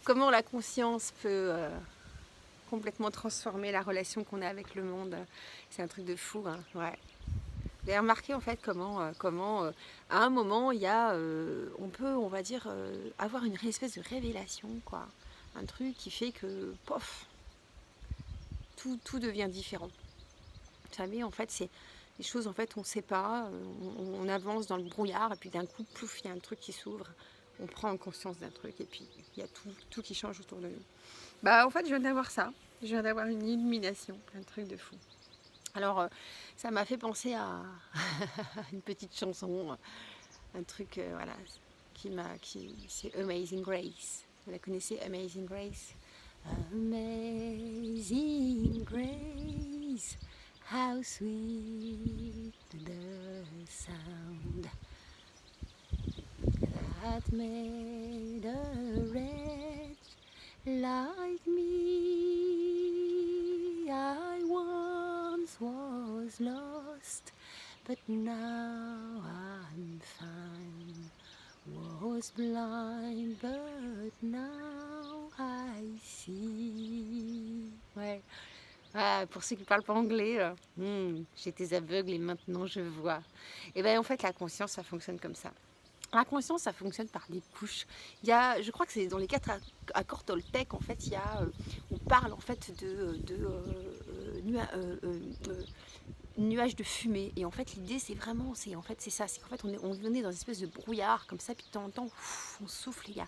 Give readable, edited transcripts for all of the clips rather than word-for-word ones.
comment la conscience peut complètement transformer la relation qu'on a avec le monde. C'est un truc de fou, hein. Ouais. Vous avez remarqué en fait comment à un moment il y a, on peut, on va dire, avoir une espèce de révélation, quoi. Un truc qui fait que, pof, tout devient différent. Vous savez, en fait, c'est des choses, en fait, on ne sait pas, on avance dans le brouillard, et puis d'un coup, plouf, il y a un truc qui s'ouvre, on prend conscience d'un truc, et puis il y a tout qui change autour de nous. Bah, en fait, je viens d'avoir ça, je viens d'avoir une illumination, un truc de fou. Alors, ça m'a fait penser à une petite chanson, un truc, voilà, c'est Amazing Grace. Vous la connaissez, Amazing Grace? Amazing Grace, how sweet the sound that made a wretch like me. I once was lost, but now I'm fine. Was blind, but now I see. Ouais. Ah, pour ceux qui ne parlent pas anglais, j'étais aveugle et maintenant je vois. Et bien en fait, la conscience, ça fonctionne comme ça. La conscience, ça fonctionne par des couches. Il y a, je crois que c'est dans les 4 accords Toltec, en fait, il y a, on parle en fait nuages de fumée. Et en fait, l'idée, c'est vraiment, c'est en fait, c'est ça, c'est qu'en fait, on venait dans une espèce de brouillard comme ça, puis de temps en temps, on souffle, il y a,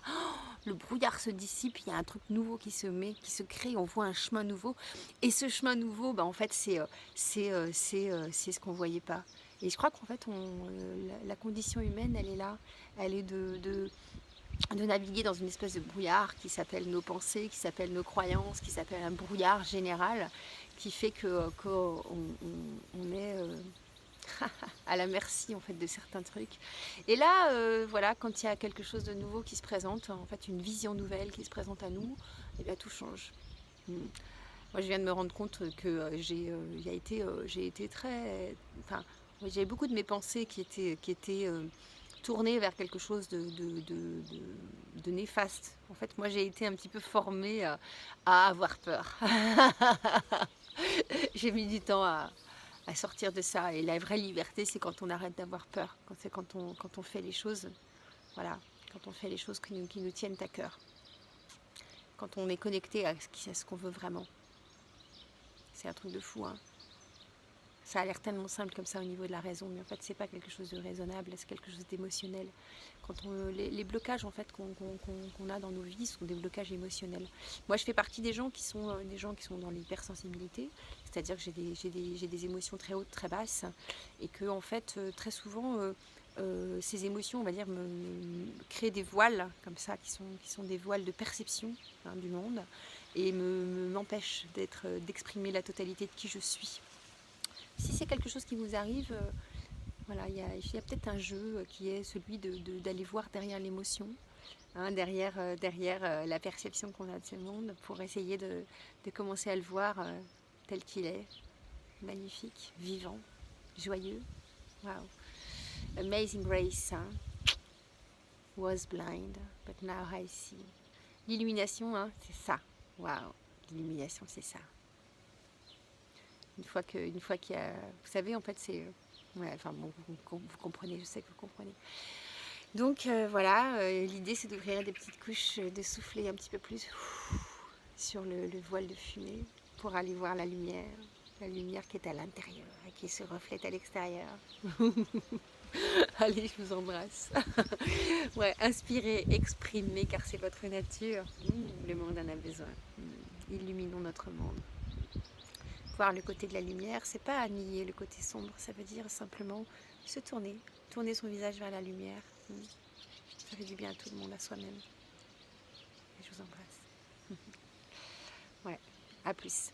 le brouillard se dissipe, il y a un truc nouveau qui se met, qui se crée, on voit un chemin nouveau. Et ce chemin nouveau, bah, en fait, c'est ce qu'on voyait pas. Et je crois qu'en fait, la condition humaine, elle est là. Elle est de naviguer dans une espèce de brouillard qui s'appelle nos pensées, qui s'appelle nos croyances, qui s'appelle un brouillard général, qui fait qu'on on est à la merci en fait de certains trucs. Et là, voilà, quand il y a quelque chose de nouveau qui se présente, en fait une vision nouvelle qui se présente à nous, et bien tout change. Moi, je viens de me rendre compte que j'ai été très, enfin, j'avais beaucoup de mes pensées qui étaient tournées vers quelque chose de néfaste. En fait, moi, j'ai été un petit peu formée à avoir peur. J'ai mis du temps à sortir de ça. Et la vraie liberté, c'est quand on arrête d'avoir peur. C'est quand on fait les choses, voilà, quand on fait les choses qui nous tiennent à cœur. Quand on est connecté à ce qu'on veut vraiment. C'est un truc de fou, hein. Ça a l'air tellement simple comme ça au niveau de la raison, mais en fait, c'est pas quelque chose de raisonnable, c'est quelque chose d'émotionnel. Les blocages en fait qu'on a dans nos vies sont des blocages émotionnels. Moi, je fais partie des gens qui sont dans l'hypersensibilité, c'est-à-dire que j'ai des émotions très hautes, très basses, et que en fait, très souvent, ces émotions, on va dire, me créent des voiles comme ça, qui sont des voiles de perception, hein, du monde, et m'empêchent d'exprimer la totalité de qui je suis. Si c'est quelque chose qui vous arrive, voilà, il y a peut-être un jeu qui est celui d'aller voir derrière l'émotion, hein, derrière la perception qu'on a de ce monde, pour essayer de commencer à le voir tel qu'il est, magnifique, vivant, joyeux. Wow. Amazing Grace, hein? Was blind, but now I see. L'illumination, hein, c'est ça. Wow. L'illumination, c'est ça. Une fois qu'il y a, vous savez, en fait, c'est, ouais, enfin bon, vous comprenez, je sais que vous comprenez. Donc voilà, l'idée c'est d'ouvrir des petites couches, de souffler un petit peu plus sur le voile de fumée pour aller voir la lumière qui est à l'intérieur et qui se reflète à l'extérieur. Allez, je vous embrasse. Ouais, inspirez, exprimez, car c'est votre nature. Le monde en a besoin. Illuminons notre monde. Voir le côté de la lumière, c'est pas nier le côté sombre, ça veut dire simplement se tourner son visage vers la lumière. Ça fait du bien à tout le monde, à soi-même. Et je vous embrasse. Ouais, à plus.